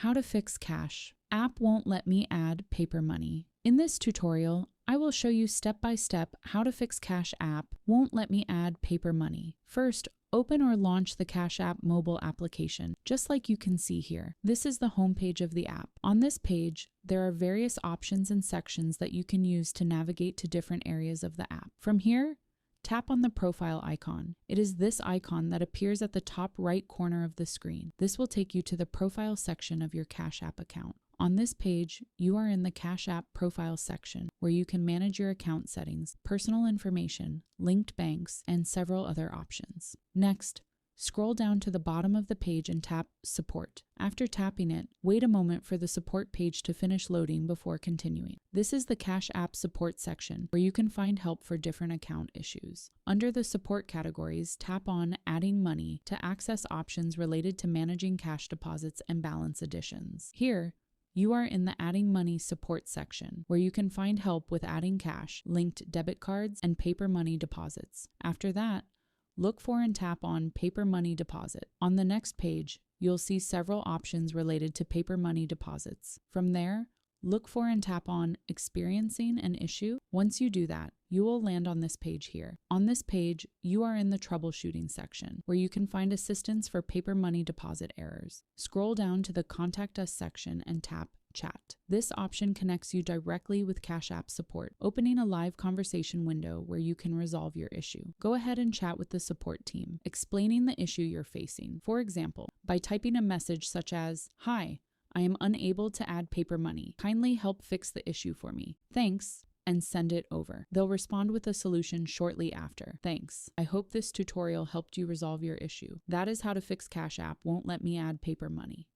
How to fix cash. App won't let me add paper money. In this tutorial, I will show you step by step how to fix Cash App won't let me add paper money. First, open or launch the Cash App mobile application, just like you can see here. This is the homepage of the app. On this page, there are various options and sections that you can use to navigate to different areas of the app. From here, tap on the profile icon. It is this icon that appears at the top right corner of the screen. This will take you to the profile section of your Cash App account. On this page, you are in the Cash App profile section, where you can manage your account settings, personal information, linked banks, and several other options. Next, scroll down to the bottom of the page and tap Support. After tapping it, wait a moment for the support page to finish loading before continuing. This is the Cash App support section, where you can find help for different account issues. Under the support categories, tap on Adding Money to access options related to managing cash deposits and balance additions. Here, you are in the Adding Money support section, where you can find help with adding cash, linked debit cards, and paper money deposits. After that, look for and tap on Paper Money Deposit. On the next page, you'll see several options related to paper money deposits. From there, look for and tap on Experiencing an Issue. Once you do that, you will land on this page here. On this page, you are in the Troubleshooting section, where you can find assistance for paper money deposit errors. Scroll down to the Contact Us section and tap Chat. This option connects you directly with Cash App support, opening a live conversation window where you can resolve your issue. Go ahead and chat with the support team, explaining the issue you're facing. For example, by typing a message such as, "Hi, I am unable to add paper money. Kindly help fix the issue for me. Thanks," and send it over. They'll respond with a solution shortly after. Thanks. I hope this tutorial helped you resolve your issue. That is how to fix Cash App won't let me add paper money.